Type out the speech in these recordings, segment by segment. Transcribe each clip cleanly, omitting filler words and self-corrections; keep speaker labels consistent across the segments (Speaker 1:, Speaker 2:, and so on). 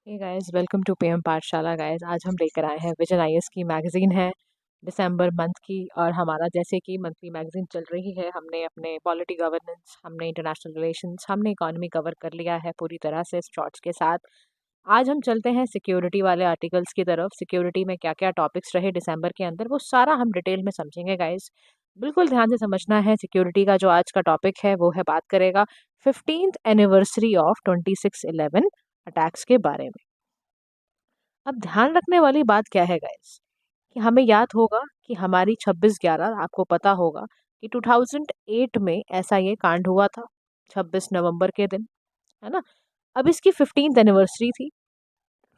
Speaker 1: Hey guys, welcome to PM Pathshala. Guys, आज हम लेकर आए हैं विजन आईएएस की मैगजीन है दिसंबर मंथ की। और हमारा जैसे कि मंथली मैगजीन चल रही है, हमने अपने पॉलिटी गवर्नेंस, हमने इंटरनेशनल रिलेशंस, हमने इकोनॉमी कवर कर लिया है पूरी तरह से शॉर्ट्स के साथ। आज हम चलते हैं सिक्योरिटी वाले आर्टिकल्स की तरफ। सिक्योरिटी में क्या क्या टॉपिक्स रहे दिसंबर के अंदर, वो सारा हम डिटेल में समझेंगे गाइस। बिल्कुल ध्यान से समझना है। सिक्योरिटी का जो आज का टॉपिक है वो है, बात करेगा 15th एनिवर्सरी ऑफ 26/11 अटैक्स के बारे में। अब ध्यान रखने वाली बात क्या है गाइस, कि हमें याद होगा कि हमारी 26/11, आपको पता होगा कि 2008 में ऐसा ये कांड हुआ था, 26 नवंबर के दिन, है ना। अब इसकी 15th एनिवर्सरी थी।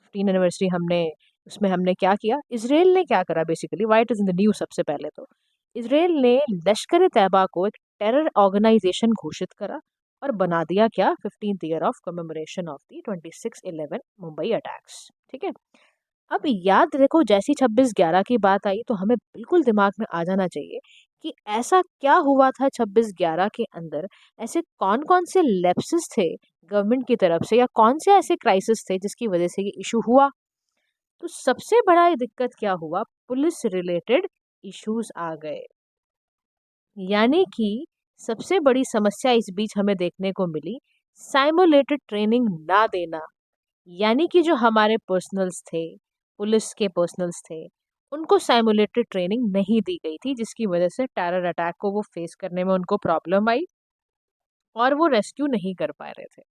Speaker 1: 15th एनिवर्सरी हमने, उसमें हमने क्या किया, इसराइल ने क्या करा, basically why it is in the news. सबसे पहले तो इसराइल ने लश्कर तैयबा को एक टेरर ऑर्गेनाइजेशन घोषित करा और बना दिया क्या, 15th year of commemoration of the 26/11 Mumbai attacks. ठीक है। अब याद रखो, जैसी 26/11 की बात आई तो हमें बिल्कुल दिमाग में आ जाना चाहिए कि ऐसा क्या हुआ था 26/11 के अंदर। ऐसे कौन कौन से लैप्सेस थे गवर्नमेंट की तरफ से, या कौन से ऐसे क्राइसिस थे जिसकी वजह से ये इशू हुआ। तो सबसे बड़ा ये दिक्कत क्या हुआ, पुलिस रिलेटेड इश्यूज आ गए। यानी कि सबसे बड़ी समस्या इस बीच हमें देखने को मिली, साइमुलेटेड ट्रेनिंग ना देना। यानी कि जो हमारे पर्सनल्स थे, पुलिस के पर्सनल्स थे, उनको साइमुलेटेड ट्रेनिंग नहीं दी गई थी, जिसकी वजह से टेरर अटैक को वो फेस करने में उनको प्रॉब्लम आई और वो रेस्क्यू नहीं कर पा रहे थे।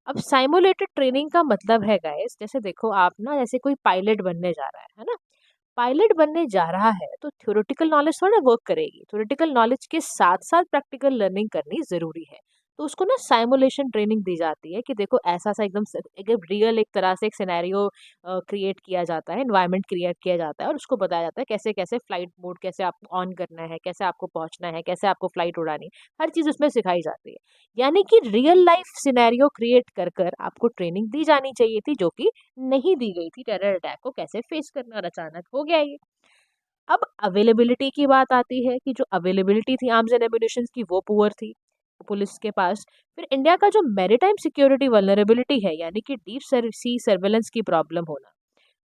Speaker 1: अब साइमुलेटेड ट्रेनिंग का मतलब है गाइस, जैसे देखो आप ना, जैसे कोई पायलट बनने जा रहा है ना। पायलट बनने जा रहा है तो थ्योरेटिकल नॉलेज थोड़ा वर्क करेगी, थ्योरेटिकल नॉलेज के साथ साथ प्रैक्टिकल लर्निंग करनी जरूरी है। तो उसको ना साइमुलेशन ट्रेनिंग दी जाती है कि देखो ऐसा सा एकदम रियल एक तरह से एक सिनेरियो क्रिएट किया जाता है, एनवायरनमेंट क्रिएट किया जाता है और उसको बताया जाता है कैसे कैसे फ्लाइट मोड कैसे आपको ऑन करना है, कैसे आपको पहुंचना है, कैसे आपको फ्लाइट उड़ानी है। हर चीज उसमें सिखाई जाती है। यानी कि रियल लाइफ सिनेरियो क्रिएट कर कर आपको ट्रेनिंग दी जानी चाहिए थी, जो कि नहीं दी गई थी। टेरर अटैक को कैसे फेस करना, और अचानक हो गया ये। अब अवेलेबिलिटी की बात आती है कि जो अवेलेबिलिटी थी आर्म्स एंड एम्युनिशन की, वो पुअर थी पुलिस के पास। फिर इंडिया का जो मैरीटाइम सिक्योरिटी वल्नरेबिलिटी है, यानी कि डीप सी सर्वेलेंस की प्रॉब्लम होना,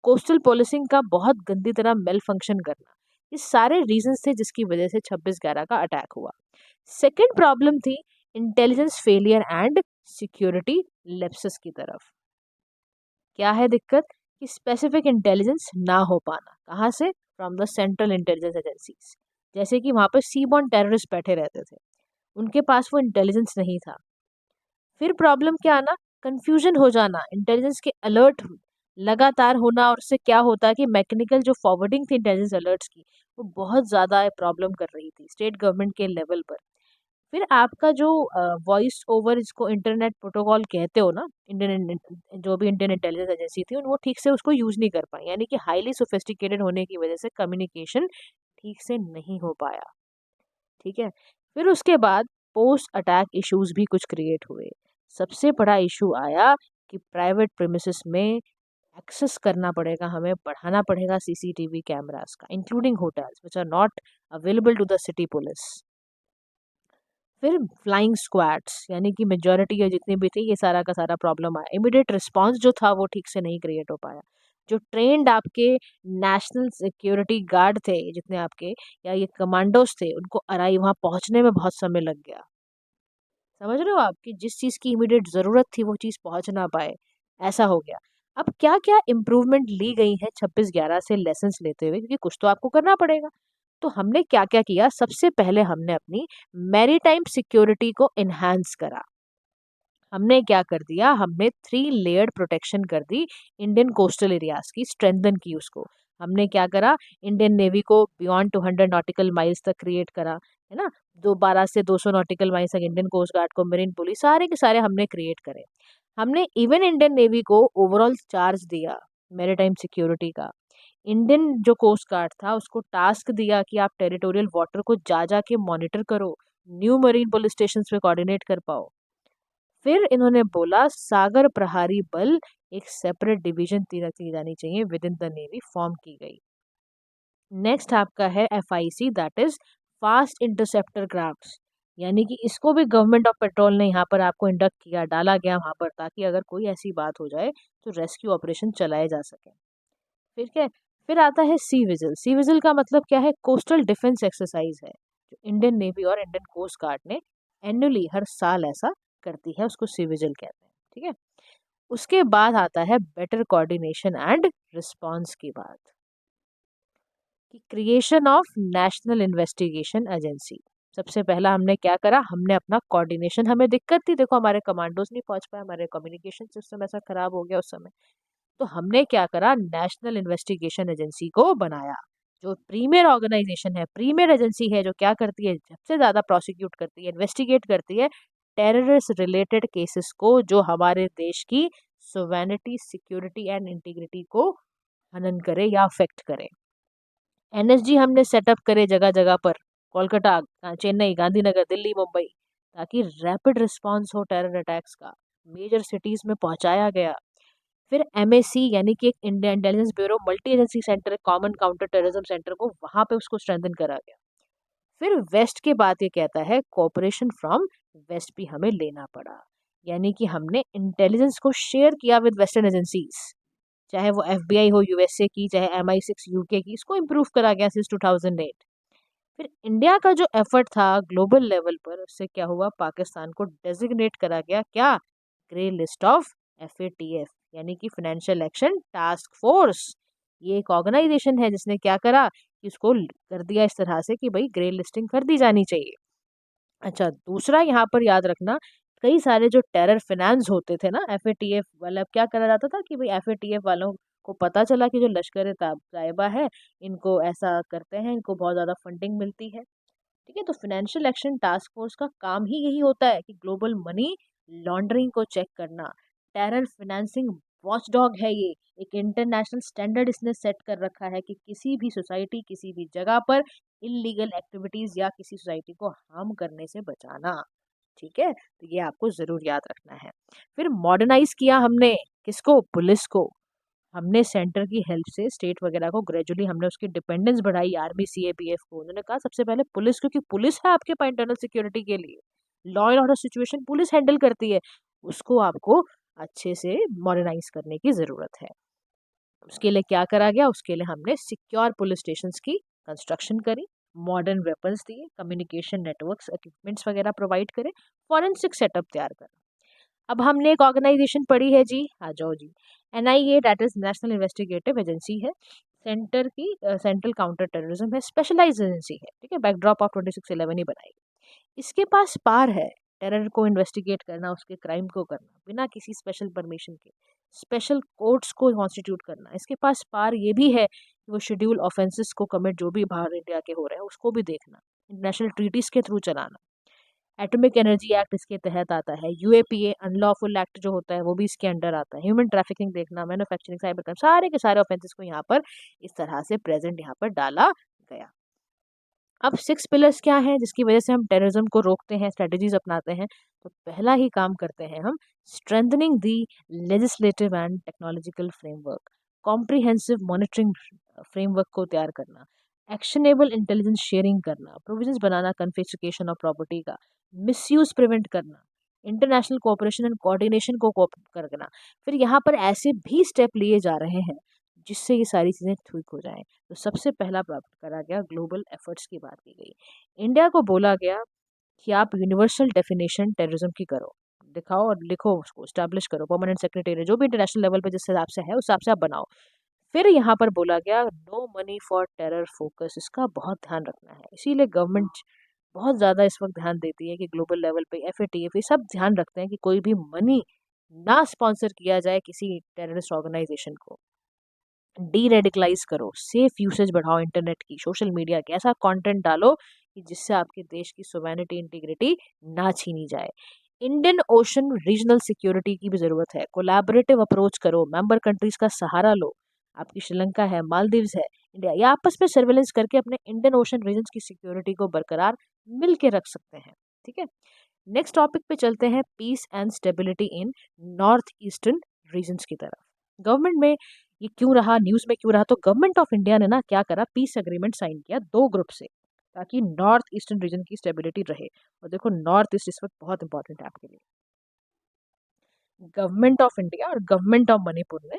Speaker 1: कोस्टल पुलिसिंग का बहुत गंदी तरह मेल फंक्शन करना, ये सारे रीजंस थे जिसकी वजह से 26/11 का अटैक हुआ। सेकेंड प्रॉब्लम थी इंटेलिजेंस फेलियर एंड सिक्योरिटी लेप्सेस की तरफ। क्या है दिक्कत, कि स्पेसिफिक इंटेलिजेंस ना हो पाना, कहाँ से, from the central intelligence agencies. जैसे कि वहाँ पर सीबॉर्न टेररिस्ट बैठे रहते थे, उनके पास वो इंटेलिजेंस नहीं था। फिर प्रॉब्लम क्या आना, कंफ्यूजन हो जाना, इंटेलिजेंस के अलर्ट लगातार होना, और उससे क्या होता है कि मैकेनिकल जो फॉरवर्डिंग थी इंटेलिजेंस अलर्ट्स की, वो बहुत ज़्यादा प्रॉब्लम कर रही थी स्टेट गवर्नमेंट के लेवल पर। फिर आपका जो वॉइस ओवर, इसको इंटरनेट प्रोटोकॉल कहते हो ना, इंडियन जो भी इंडियन इंटेलिजेंस एजेंसी थी वो ठीक से उसको यूज नहीं कर पाई। यानी कि हाईली सोफिस्टिकेटेड होने की वजह से कम्युनिकेशन ठीक से नहीं हो पाया। ठीक है। फिर उसके बाद पोस्ट अटैक इश्यूज भी कुछ क्रिएट हुए। सबसे बड़ा इशू आया कि प्राइवेट प्रेमिसेस में एक्सेस करना पड़ेगा, हमें बढ़ाना पड़ेगा सीसीटीवी कैमरास का, including hotels which are not available to the city police. फिर फ्लाइंग स्क्वाड्स, यानी कि मेजोरिटी या जितनी भी थी, ये सारा का सारा प्रॉब्लम आया। इमीडिएट रिस्पांस जो था वो ठीक से नहीं क्रिएट हो पाया। जो ट्रेंड आपके नेशनल सिक्योरिटी गार्ड थे, जितने आपके या ये कमांडोज थे, उनको अराई वहां पहुंचने में बहुत समय लग गया। समझ रहे हो आप, कि जिस चीज की इमीडिएट जरूरत थी वो चीज पहुंच ना पाए, ऐसा हो गया। अब क्या क्या इम्प्रूवमेंट ली गई है 26/11 से लेसन लेते हुए, क्योंकि कुछ तो आपको करना पड़ेगा। तो हमने क्या क्या किया, सबसे पहले हमने अपनी मैरीटाइम सिक्योरिटी को इन्हांस करा। हमने क्या कर दिया, हमने 3 लेयर्ड प्रोटेक्शन कर दी, इंडियन कोस्टल एरियाज की स्ट्रेंथन की उसको। हमने क्या करा, इंडियन नेवी को बियॉन्ड 200 नॉटिकल माइल्स तक क्रिएट करा, है ना। 12 से 200 नॉटिकल माइल्स तक इंडियन कोस्ट गार्ड को, मेरीन पुलिस, सारे के सारे हमने क्रिएट करे। हमने इवन इंडियन नेवी को ओवरऑल चार्ज दिया मैरीटाइम सिक्योरिटी का। इंडियन जो कोस्ट गार्ड था उसको टास्क दिया कि आप टेरिटोरियल वाटर को जा जा के मॉनिटर करो, न्यू मरीन पुलिस स्टेशन पे कोऑर्डिनेट कर पाओ। फिर इन्होंने बोला सागर प्रहारी बल, एक सेपरेट डिवीजन की जानी चाहिए with in the navy, form की गई। नेक्स्ट आपका है FIC, that is fast interceptor craft. यानी कि इसको भी गवर्नमेंट ऑफ पेट्रोल ने यहाँ पर आपको इंडक्ट किया, डाला गया वहाँ पर, ताकि अगर कोई ऐसी बात हो जाए तो रेस्क्यू ऑपरेशन चलाए जा सके। फिर क्या, फिर आता है सी विजिल। सी विजिल का मतलब क्या है? कोस्टल डिफेंस एक्सरसाइज है, जो इंडियन नेवी और इंडियन कोस्ट गार्ड ने एनुअली हर साल ऐसा करती है, उसको सी विजिल कहते हैं। ठीक है। उसके बाद आता है बेटर कोऑर्डिनेशन एंड रिस्पांस की बात, कि creation of national investigation agency. सबसे पहला हमने क्या करा? हमने अपना कोऑर्डिनेशन, हमें दिक्कत थी, देखो हमारे कमांडोज नहीं पहुंच पाए, हमारे कम्युनिकेशन सिस्टम ऐसा खराब हो गया उस समय, तो हमने क्या करा? नेशनल इन्वेस्टिगेशन एजेंसी को बनाया, जो प्रीमियर ऑर्गेनाइजेशन है, प्रीमियर एजेंसी है, जो क्या करती है? सबसे ज्यादा प्रोसिक्यूट करती है, इन्वेस्टिगेट करती है टेररिस्ट रिलेटेड केसेस को, जो हमारे देश की सोवेनिटी, सिक्योरिटी एंड इंटीग्रिटी को हनन करे या अफेक्ट करे। एनएसजी हमने सेटअप करे जगह जगह पर, कोलकाता, चेन्नई, गांधीनगर, दिल्ली, मुंबई, ताकि रैपिड रिस्पांस हो टेरर अटैक्स का, मेजर सिटीज में पहुंचाया गया। फिर एमएसी यानी कि एक India intelligence bureau multi agency centre, common counter terrorism centre को वहां पे उसको स्ट्रेंथन करा गया। फिर वेस्ट के बाद ये कहता है कोऑपरेशन फ्रॉम वेस्ट भी हमें लेना पड़ा, यानी कि हमने इंटेलिजेंस को शेयर किया विद वेस्टर्न एजेंसीज, चाहे वो एफबीआई हो यूएसए की, चाहे MI6 यूके की, इसको इम्प्रूव करा गया सिंस 2008। फिर इंडिया का जो एफर्ट था ग्लोबल लेवल पर, उससे क्या हुआ? पाकिस्तान को डेजिग्नेट करा गया, क्या? ग्रे लिस्ट ऑफ FATF, यानी कि फाइनेंशियल एक्शन टास्क फोर्स। ये एक ऑर्गेनाइजेशन है जिसने क्या करा कि उसको कर दिया इस तरह से कि भाई ग्रे लिस्टिंग कर दी जानी चाहिए। अच्छा, दूसरा यहाँ पर याद रखना, कई सारे जो टेरर फिनेंस होते थे ना, FATF वाला, क्या करा जाता था कि भाई FATF वालों को पता चला कि जो लश्कर तायबा है, इनको ऐसा करते हैं, इनको बहुत ज़्यादा फंडिंग मिलती है। ठीक है, तो फाइनेंशियल एक्शन टास्क फोर्स का काम ही यही होता है कि ग्लोबल मनी लॉन्ड्रिंग को चेक करना, टेरर फिनेंसिंग वॉचडॉग है ये, एक इंटरनेशनल स्टैंडर्ड इसने सेट कर रखा है कि किसी भी सोसाइटी, किसी भी जगह पर इलीगल एक्टिविटीज या किसी सोसाइटी को हार्म करने से बचाना। ठीक है, तो ये आपको जरूर याद रखना है। फिर मॉडर्नाइज किया हमने, किसको? पुलिस को। हमने सेंटर की हेल्प से स्टेट वगैरह को ग्रेजुअली हमने उसकी डिपेंडेंस बढ़ाई, आर्मी, CAPF को। उन्होंने कहा सबसे पहले पुलिस, क्योंकि पुलिस है आपके पास इंटरनल सिक्योरिटी के लिए, law and order situation police handle करती है, उसको आपको अच्छे से मॉडर्नाइज करने की जरूरत है। उसके लिए क्या करा गया? उसके लिए हमने सिक्योर पुलिस स्टेशन की कंस्ट्रक्शन करी, मॉडर्न वेपन्स दिए, कम्युनिकेशन नेटवर्क्स, इक्विपमेंट्स वगैरह प्रोवाइड करे, फॉरेंसिक सेटअप तैयार करा। अब हमने एक ऑर्गेनाइजेशन पढ़ी है जी, आ जाओ जी, NIA, that is national investigative agency है, सेंटर की सेंट्रल काउंटर टेररिज्म है, स्पेशलाइज एजेंसी है। ठीक है, बैकड्रॉप ऑफ 2611 ही बनाई। इसके पास पार है टेरर को इन्वेस्टिगेट करना, उसके क्राइम को करना बिना किसी स्पेशल परमिशन के, स्पेशल कोर्ट्स को कॉन्स्टिट्यूट करना। इसके पास पार ये भी है कि वो शेड्यूल ऑफेंसेस को कमिट जो भी बाहर इंडिया के हो रहे हैं उसको भी देखना, इंटरनेशनल ट्रीटीज के थ्रू चलाना। एटॉमिक एनर्जी एक्ट इसके तहत आता है, UAPA अनलॉफुल एक्ट जो होता है वो भी इसके अंडर आता है, ह्यूमन ट्रैफिकिंग देखना, मैन्युफैक्चरिंग, साइबर क्राइम, सारे के सारे ऑफेंसेस को यहाँ पर इस तरह से प्रेजेंट यहाँ पर डाला गया। अब 6 पिलर्स क्या हैं जिसकी वजह से हम टेररिज्म को रोकते हैं, स्ट्रेटजीज अपनाते हैं? तो पहला ही काम करते हैं हम, strengthening the legislative and technological framework, comprehensive monitoring framework को तैयार करना, एक्शनेबल इंटेलिजेंस शेयरिंग करना, provisions banana confiscation of property का, मिसयूज प्रिवेंट करना, इंटरनेशनल कोऑपरेशन एंड कोऑर्डिनेशन को करना। फिर यहाँ पर ऐसे भी स्टेप लिए जा रहे हैं जिससे ये सारी चीज़ें ठीक हो जाएं। तो सबसे पहला प्राप्त करा गया, ग्लोबल एफर्ट्स की बात की गई। इंडिया को बोला गया कि आप यूनिवर्सल डेफिनेशन टेररिज्म की करो, दिखाओ और लिखो, उसको स्टैब्लिश करो, परमानेंट सेक्रेटरी जो भी इंटरनेशनल लेवल पे जिस हिसाब से है उस हिसाब से आप बनाओ। फिर यहाँ पर बोला गया no money for terror focus, इसका बहुत ध्यान रखना है। इसीलिए गवर्नमेंट बहुत ज़्यादा इस वक्त ध्यान देती है कि ग्लोबल लेवल पे FATF ये सब ध्यान रखते हैं कि कोई भी मनी ना स्पॉन्सर किया जाए किसी टेररिस्ट ऑर्गेनाइजेशन को। डी रेडिकलाइज करो, सेफ यूसेज बढ़ाओ इंटरनेट की, सोशल मीडिया की, ऐसा कंटेंट डालो कि जिससे आपके देश की सोवेनिटी, इंटीग्रिटी ना छीनी जाए। इंडियन ओशन रीजनल सिक्योरिटी की भी जरूरत है, कोलैबोरेटिव अप्रोच करो, मेंबर कंट्रीज का सहारा लो। आपकी श्रीलंका है, मालदीव्स है, इंडिया, या आपस में सर्वेलेंस करके अपने इंडियन ओशन रीजन की सिक्योरिटी को बरकरार मिल के रख सकते हैं। ठीक है, नेक्स्ट टॉपिक पे चलते हैं, peace and stability in north eastern regions की तरफ। गवर्नमेंट में ये क्यों रहा, न्यूज में क्यों रहा? तो गवर्नमेंट ऑफ इंडिया ने ना क्या करा, पीस एग्रीमेंट साइन किया 2 ग्रुप से, ताकि नॉर्थ ईस्टर्न रीजन की स्टेबिलिटी रहे। और देखो नॉर्थ ईस्ट इस वक्त बहुत इंपॉर्टेंट है आपके लिए। गवर्नमेंट ऑफ इंडिया और गवर्नमेंट ऑफ मणिपुर ने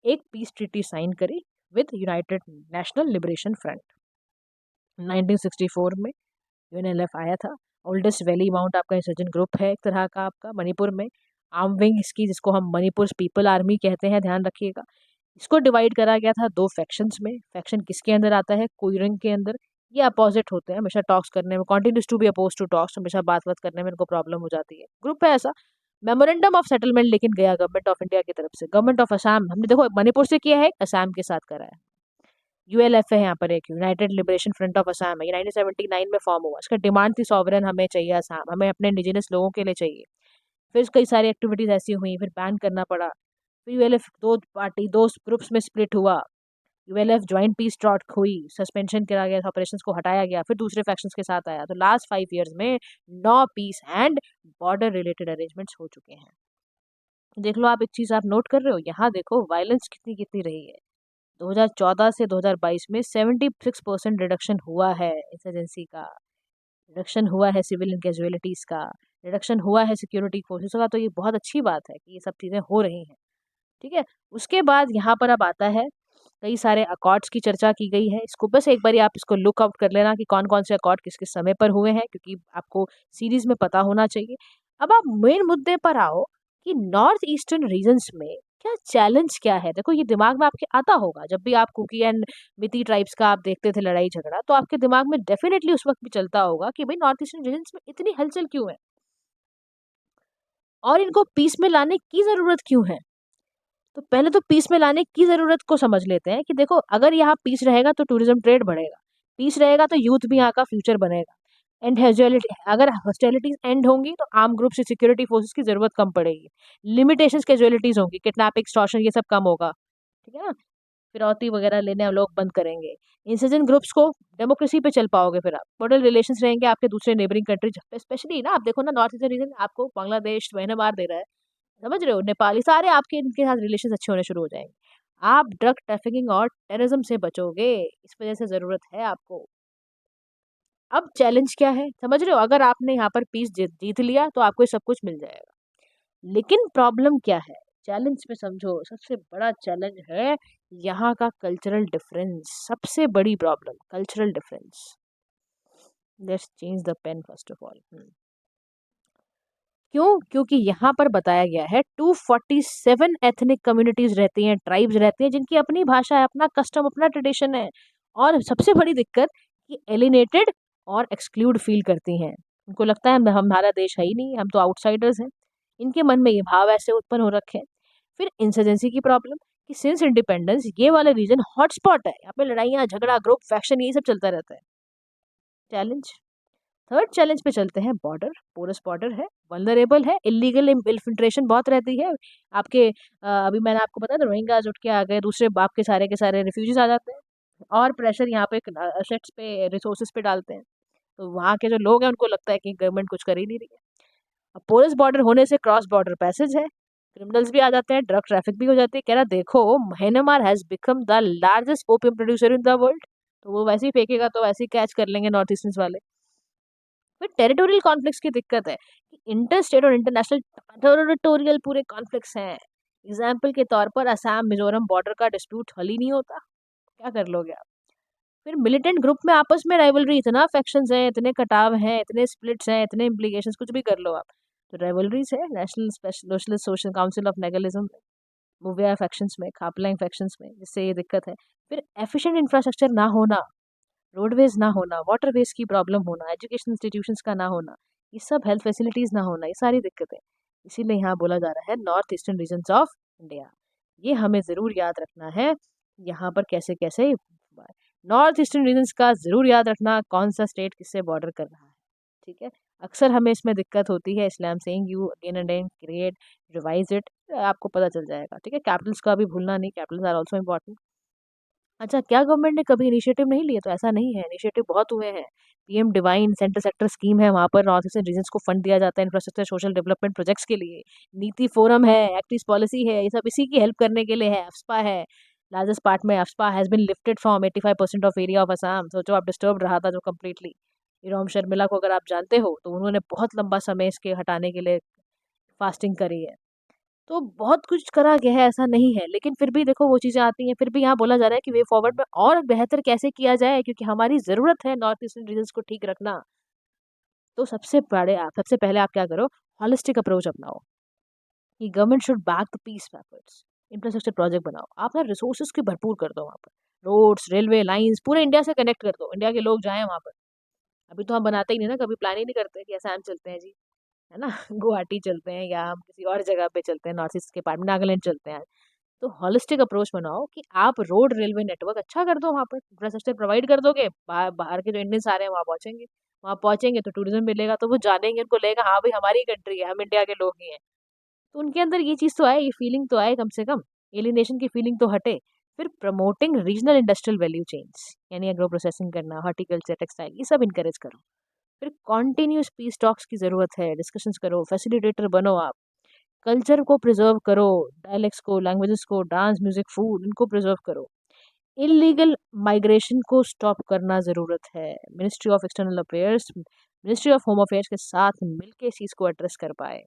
Speaker 1: एक पीस ट्रीटी साइन करी with United national liberation front. 1964 में यूएनएलएफ आया था। ओल्डेस्ट वैली माउंट आपका इंसर्जेंट ग्रुप है एक तरह का आपका मणिपुर में। आर्म विंग इसकी, जिसको हम मणिपुर पीपल आर्मी कहते हैं, ध्यान रखिएगा। इसको डिवाइड करा गया था दो फैक्शंस में। फैक्शन किसके अंदर आता है? कोइरंग के अंदर। ये अपोजिट होते हैं, हमेशा टॉक्स करने में continues to be opposed to talks, हमेशा बात करने में इनको प्रॉब्लम हो जाती है। ग्रुप है ऐसा। मेमोरेंडम ऑफ सेटलमेंट लेकिन गया गवर्नमेंट ऑफ इंडिया की तरफ से। गवर्नमेंट ऑफ असम हमने देखो मणिपुर से किया है, असम के साथ करा है। यूएलएफ है यहाँ पर, एक United liberation front of Assam है। ये 1979 में फॉर्म हुआ। इसका डिमांड थी सॉवरेन हमें चाहिए असम, हमें अपने इंडिजिनस लोगों के लिए चाहिए। फिर कई सारी एक्टिविटीज ऐसी हुई, फिर बैन करना पड़ा। फिर यूएलएफ दो ग्रुप्स में स्प्लिट हुआ। यूएलएफ ज्वाइंट पीस टॉक हुई, सस्पेंशन करा गया, ऑपरेशंस को हटाया गया, फिर दूसरे फैक्शंस के साथ आया। तो लास्ट 5 ईयर्स में 9 peace and border related arrangements हो चुके हैं। देख लो आप, एक चीज आप नोट कर रहे हो यहाँ, देखो वायलेंस कितनी कितनी रही है। 2014 से 2022 में 76% रिडक्शन हुआ है इंसर्जेंसी का, रिडक्शन हुआ है सिविलियन कैजुअलिटीज का, रिडक्शन हुआ है सिक्योरिटी फोर्सेस का। तो ये बहुत अच्छी बात है कि ये सब चीज़ें हो रही हैं। ठीक है। उसके बाद यहाँ पर अब आता है, कई सारे अकॉर्ड्स की चर्चा की गई है। इसको बस एक बार आप इसको लुक आउट कर लेना कि कौन कौन से अकॉर्ड किस किस समय पर हुए हैं, क्योंकि आपको सीरीज में पता होना चाहिए। अब आप मेन मुद्दे पर आओ कि नॉर्थ ईस्टर्न रीजन्स में क्या चैलेंज क्या है। देखो ये दिमाग में आपके आता होगा, जब भी आप कुकी एंड मिती ट्राइब्स का आप देखते थे लड़ाई झगड़ा, तो आपके दिमाग में डेफिनेटली उस वक्त भी चलता होगा कि भाई नॉर्थ ईस्टर्न रीजन्स में इतनी हलचल क्यों है और इनको पीस में लाने की जरूरत क्यों है। तो पहले तो पीस में लाने की ज़रूरत को समझ लेते हैं कि देखो अगर यहाँ पीस रहेगा तो टूरिज्म ट्रेड बढ़ेगा, पीस रहेगा तो यूथ भी यहाँ का फ्यूचर बनेगा। एंड हेजुअलिटी, अगर हॉस्टिलिटीज एंड होंगी तो आर्म ग्रुप से सिक्योरिटी फोर्सेस की जरूरत कम पड़ेगी, लिमिटेशंस कैजुअलिटीज होंगी, किडनैपिंग एक्सटॉर्शन ये सब कम होगा। ठीक है ना। फिरौती वगैरह लेने हम लोग बंद करेंगे। इंसर्जेंट ग्रुप्स को डेमोक्रेसी पे चल पाओगे, फिर आप मॉडल रिलेशंस रहेंगे आपके दूसरे नेबरिंग कंट्रीज, स्पेशली ना आप देखो ना नॉर्थ ईस्टर्न रीजन आपको बांग्लादेश महीने मार दे रहा है, समझ रहे हो, नेपाली सारे आपके इनके साथ रिलेशन अच्छे होने शुरू हो जाएंगे। आप ड्रग ट्रैफिकिंग और टेररिज्म से बचोगे, इस वजह से जरूरत है आपको। अब चैलेंज क्या है समझ रहे हो, अगर आपने यहाँ पर पीस जीत लिया तो आपको सब कुछ मिल जाएगा। लेकिन प्रॉब्लम क्या है, चैलेंज में समझो, सबसे बड़ा चैलेंज है यहाँ का कल्चरल डिफरेंस। सबसे बड़ी problem cultural difference. Let's change the pen first of all. क्यों? क्योंकि यहाँ पर बताया गया है 247 एथनिक कम्युनिटीज रहती हैं, ट्राइब्स रहती हैं, जिनकी अपनी भाषा है, अपना कस्टम, अपना ट्रेडिशन है। और सबसे बड़ी दिक्कत कि एलिनेटेड और एक्सक्लूड फील करती हैं। उनको लगता है हमारा देश है ही नहीं, हम तो आउटसाइडर्स हैं। इनके मन में ये भाव ऐसे उत्पन्न हो रखे हैं। फिर इंसर्जेंसी की प्रॉब्लम कि सिंस इंडिपेंडेंस ये वाला रीजन हॉटस्पॉट है, यहाँ पे लड़ाइयाँ झगड़ा ग्रुप फैक्शन यही सब चलता रहता है। चैलेंज, थर्ड चैलेंज पे चलते हैं। बॉर्डर, पोरस बॉर्डर है, वल्नरेबल है, इलीगल इन्फिल्ट्रेशन बहुत रहती है आपके। अभी मैंने आपको बताया था रोहिंग्याज उठ के आ गए, दूसरे बाप के सारे रिफ्यूजीज आ जाते हैं और प्रेशर यहाँ पे असेट्स पे, रिसोर्सेज पे डालते हैं। तो वहाँ के जो लोग हैं उनको लगता है कि गवर्नमेंट कुछ कर ही नहीं रही है। अब पोरस बॉर्डर होने से क्रॉस बॉर्डर पैसेज है, क्रिमिनल्स भी आ जाते हैं, ड्रग ट्रैफिक भी हो जाती है। कह रहा देखो Myanmar has become the largest opium producer in the world, तो वो वैसे ही फेंकेगा तो वैसे ही कैच कर लेंगे नॉर्थ ईस्टर्न वाले। फिर टेरिटोरियल कॉन्फ्लिक्ट्स की दिक्कत है कि इंटर स्टेट और इंटरनेशनल टेरिटोरियल पूरे कॉन्फ्लिक्ट्स हैं। एग्जाम्पल के तौर पर असम मिजोरम बॉर्डर का डिस्प्यूट हल ही नहीं होता, क्या कर लोगे आप। फिर मिलिटेंट ग्रुप में आपस में राइवलरी, इतना फैक्शंस हैं, इतने कटाव हैं, इतने स्प्लिट्स हैं, इतने इम्प्लीकेशंस, कुछ भी कर लो आप। तो राइवलरीज है national socialist social council of Nagalim, Muivah factions में, खापलैंग फैक्शंस में, जिससे ये दिक्कत है। फिर एफिशिएंट इंफ्रास्ट्रक्चर ना होना, रोडवेज ना होना, वाटरवेज की प्रॉब्लम होना, एजुकेशन इंस्टीट्यूशंस का ना होना, ये सब हेल्थ फैसिलिटीज़ ना होना, ये सारी दिक्कतें। इसीलिए यहाँ बोला जा रहा है north eastern regions of India. ये हमें ज़रूर याद रखना है, यहाँ पर कैसे कैसे नॉर्थ ईस्टर्न रीजन्स का ज़रूर याद रखना, कौन सा स्टेट किससे बॉर्डर कर रहा है। ठीक है। अक्सर हमें इसमें दिक्कत होती है, इसलिए I am saying you again and again, create, revise it, आपको पता चल जाएगा। ठीक है। कैपिटल्स का भी भूलना नहीं, कैपिटल्स आर ऑल्सो इम्पॉर्टेंट। अच्छा, क्या गवर्नमेंट ने कभी इनिशिएटिव नहीं लिए? तो ऐसा नहीं है, इनिशिएटिव बहुत हुए हैं। PM divine centre sector scheme है, वहाँ पर नॉर्थ ईस्टर्न रीजन्स को फंड दिया जाता है इंफ्रास्ट्रक्चर सोशल डेवलपमेंट प्रोजेक्ट्स के लिए। नीति फोरम है, एक्ट ईस्ट पॉलिसी है, ये सब इसी की हेल्प करने के लिए है। एफ्सपा है, लार्जेस्ट पार्ट में AFSPA has been lifted from 85% of area of Assam. सोचो आप डिस्टर्ब रहा था जो कम्प्लीटली। इरोम शर्मिला को अगर आप जानते हो तो उन्होंने बहुत लंबा समय इसके हटाने के लिए फास्टिंग करी है। तो बहुत कुछ करा गया है, ऐसा नहीं है, लेकिन फिर भी देखो वो चीज़ें आती हैं, फिर भी यहाँ बोला जा रहा है कि वे फॉरवर्ड में और बेहतर कैसे किया जाए, क्योंकि हमारी ज़रूरत है नॉर्थ ईस्टर्न रीजन्स को ठीक रखना। तो सबसे पहले आप क्या करो, हॉलिस्टिक अप्रोच अपनाओ कि government should back the peace efforts. Infrastructure project बनाओ, आप ना रिसोर्सेज की भरपूर कर दो वहाँ पर, रोड्स, रेलवे लाइंस पूरे इंडिया से कनेक्ट कर दो, इंडिया के लोग जाएँ वहाँ पर। अभी तो हम बनाते ही नहीं ना, कभी प्लान ही नहीं करते कि असम चलते हैं जी, है ना गुवाहाटी चलते हैं या हम किसी और जगह पे चलते हैं, नॉर्थ ईस्ट के पार्ट में नागालैंड चलते हैं। तो हॉलिस्टिक अप्रोच बनाओ कि आप रोड रेलवे नेटवर्क अच्छा कर दो, वहाँ पर इंफ्रास्ट्रक्चर प्रोवाइड कर दोगे, बाहर के जो इंडियंस आ रहे हैं वहाँ पहुंचेंगे तो टूरिज्म मिलेगा, तो वो जानेंगे, उनको लगेगा हाँ भाई हमारी कंट्री है, हम इंडिया के लोग ही हैं। तो उनके अंदर ये चीज़ तो आए, ये फीलिंग तो आए कम से कम, एलिनेशन की फीलिंग तो हटे। फिर promoting regional industrial value chains, यानी एग्रो प्रोसेसिंग करना, हॉर्टिकल्चर, टेक्सटाइल, ये सब इनकरेज करो। फिर कॉन्टिन्यूस पीस टॉक्स की ज़रूरत है, डिस्कशंस करो, फैसिलिटेटर बनो आप। कल्चर को प्रिजर्व करो, डायलेक्ट्स को, लैंग्वेजेस को, डांस, म्यूजिक, फूड, इनको प्रिजर्व करो। इलीगल माइग्रेशन को स्टॉप करना ज़रूरत है। Ministry of external affairs, ministry of home affairs के साथ मिलकर इस चीज़ को एड्रेस कर पाए।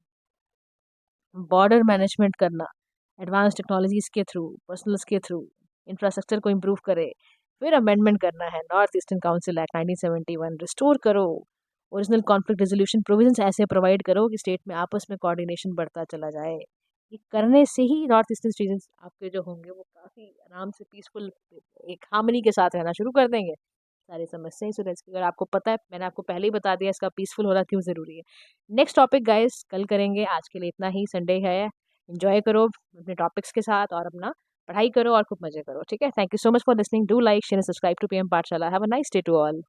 Speaker 1: बॉर्डर मैनेजमेंट करना, एडवांस टेक्नोलॉजीज़ के थ्रू, पर्सनल्स के थ्रू, इंफ्रास्ट्रक्चर को इम्प्रूव करे। फिर अमेंडमेंट करना है north eastern council act 1971, restore करो। ओरिजिनल कॉन्फ्लिक्ट रेजोल्यूशन प्रोविजंस ऐसे प्रोवाइड करो कि स्टेट में आपस में कोऑर्डिनेशन बढ़ता चला जाए। ये करने से ही नॉर्थ ईस्टर्न रीजन्स आपके जो होंगे वो काफ़ी आराम से पीसफुल एक हार्मनी के साथ रहना शुरू कर देंगे। सारी समस्याएं सुलझ की, अगर आपको पता है, मैंने आपको पहले ही बता दिया इसका पीसफुल होना क्यों ज़रूरी है। नेक्स्ट टॉपिक गाइस कल करेंगे, आज के लिए इतना ही। संडे है, एंजॉय करो अपने टॉपिक्स के साथ और अपना पढ़ाई करो और खूब मजे करो, ठीक है। Thank you so much for listening, do like share subscribe to PM Pathshala. Have a nice day to all.